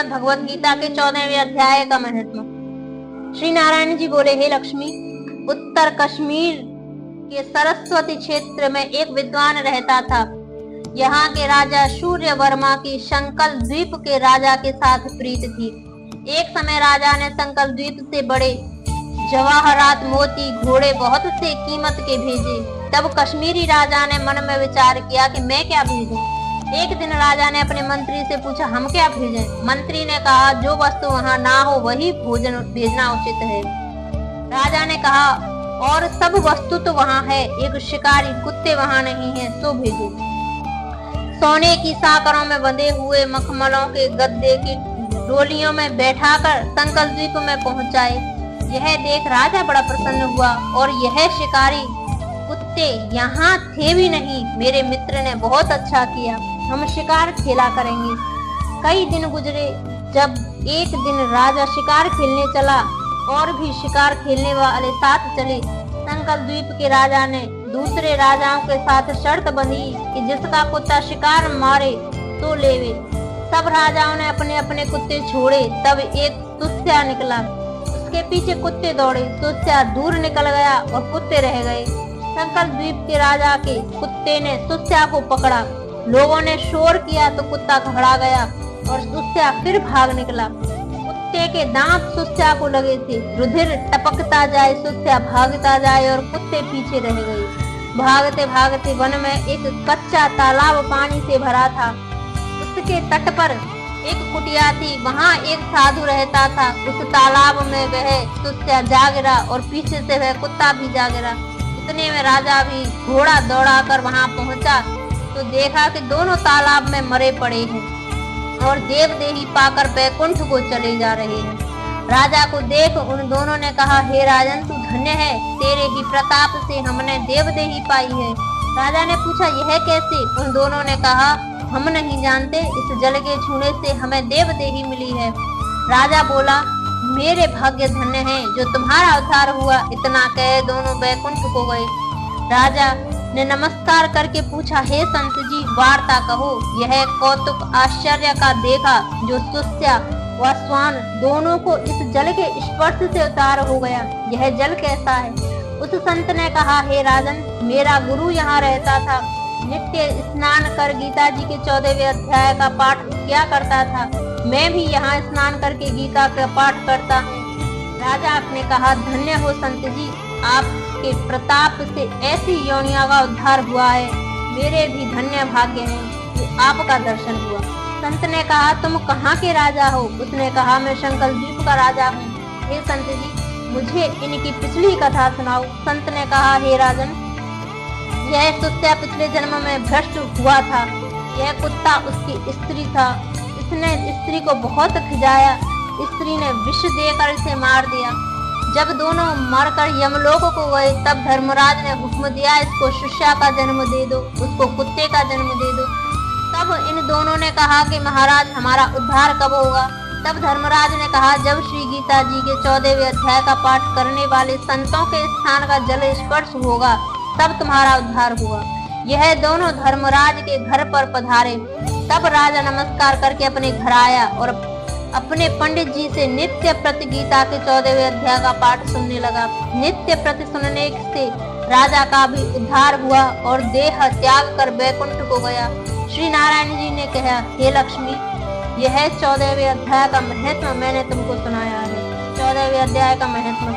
श्रीमद् भगवत गीता के 14वें अध्याय का महत्व। श्री नारायण जी बोले, हे लक्ष्मी, उत्तर कश्मीर के सरस्वती क्षेत्र में एक विद्वान रहता था। यहाँ के राजा सूर्य वर्मा की शंकल द्वीप के राजा के साथ प्रीत थी। एक समय राजा ने शंकल द्वीप से बड़े जवाहरात, मोती, घोड़े बहुत से कीमत के भेजे। तब कश्मीरी राजा ने मन में विचार किया कि मैं क्या भेजूं। एक दिन राजा ने अपने मंत्री से पूछा, हम क्या भेजें? मंत्री ने कहा, जो वस्तु वहाँ ना हो वही भोजन भेजना उचित है। राजा ने कहा, और सब वस्तु तो वहाँ है, एक शिकारी कुत्ते वहाँ नहीं है, तो भेजो। सोने की साकरों में बंधे हुए मखमलों के गद्दे की डोलियों में बैठाकर शंकल द्वीप में पहुंचाए। यह देख राजा बड़ा प्रसन्न हुआ, और यह शिकारी कुत्ते यहाँ थे भी नहीं। मेरे मित्र ने बहुत अच्छा किया, हम शिकार खेला करेंगे। कई दिन गुजरे। जब एक दिन राजा शिकार खेलने चला, और भी शिकार खेलने वाले साथ चले। शंकल द्वीप के राजा ने दूसरे राजाओं के साथ शर्त बंधी कि जिसका कुत्ता शिकार मारे तो लेवे। सब राजाओं ने अपने अपने कुत्ते छोड़े। तब एक तुस्या निकला, उसके पीछे कुत्ते दौड़े। तुस्या दूर निकल गया और कुत्ते रह गए। शंकल द्वीप के राजा के कुत्ते ने तुस्या को पकड़ा। लोगों ने शोर किया तो कुत्ता घबरा गया और तुस्या फिर भाग निकला। कुत्ते के दांत सुस्या को लगे थे। रुधिर टपकता जाए, सुस्या भागता जाए और कुत्ते पीछे रह गए। भागते भागते वन में एक कच्चा तालाब पानी से भरा था। उसके तट पर एक कुटिया थी, वहाँ एक साधु रहता था। उस तालाब में वह सुस्या जा गिरा और पीछे से वह कुत्ता भी जा गिरा। इतने में राजा भी घोड़ा दौड़ाकर वहाँ पहुँचा तो देखा कि दोनों तालाब में मरे पड़े हैं और देवदेही पाकर बैकुंठ को चले जा रहे हैं। राजा को देख उन दोनों ने कहा, हे राजन, तू धन्य है, तेरे ही प्रताप से हमने देवदेही पाई है। राजा ने पूछा, यह कैसे? उन दोनों ने कहा, हम नहीं जानते, इस जल के छूने से हमें देवदेही मिली है। राजा बोला, मेरे भाग्य धन्य है जो तुम्हारा उद्धार हुआ। इतना कहे दोनों बैकुंठ को गए। राजा ने नमस्कार करके पूछा, हे संत जी, वार्ता कहो। यह कौतुक आश्चर्य का देखा जो तुस्या व स्वान दोनों को इस जल के स्पर्श से उतार हो गया। यह जल कैसा है? उस संत ने कहा, हे राजन, मेरा गुरु यहाँ रहता था। नित्य स्नान कर गीता जी के 14वें अध्याय का पाठ किया करता था। मैं भी यहाँ स्नान करके गीता का पाठ करता हूँ। राजा ने कहा, धन्य हो संत जी, आपके प्रताप से ऐसी योनियों का उद्धार हुआ है। मेरे भी धन्य भाग्य है कि आपका दर्शन हुआ। संत ने कहा, तुम कहाँ के राजा हो? उसने कहा, मैं शंकल द्वीप का राजा हूँ। हे संत जी, मुझे इनकी पिछली कथा सुनाओ। संत ने कहा, हे राजन, यह तुस्या पिछले जन्म में भ्रष्ट हुआ था। यह कुत्ता उसकी स्त्री था। इसने स्त्री को बहुत खिजाया। स्त्री ने विष देकर इसे मार दिया। जब दोनों मरकर यमलोक को गए तब धर्मराज ने हुक्म दिया, इसको शिष्या का जन्म दे दो, उसको कुत्ते का जन्म दे दो। तब इन दोनों ने कहा कि महाराज, हमारा उद्धार कब होगा? तब धर्मराज ने कहा, जब श्री गीता जी के 14वें अध्याय का पाठ करने वाले संतों के स्थान का जल स्पर्श होगा, तब तुम्हारा उद्धार हुआ। यह दोनों धर्मराज के घर पर पधारे। तब राजा नमस्कार करके अपने घर आया और अपने पंडित जी से नित्य प्रति गीता के 14वें अध्याय का पाठ सुनने लगा। नित्य प्रति सुनने से राजा का भी उद्धार हुआ और देह त्याग कर बैकुंठ को गया। श्री नारायण जी ने कहा, हे लक्ष्मी, यह 14वें अध्याय का महत्व मैंने तुमको सुनाया है। 14वें अध्याय का महत्व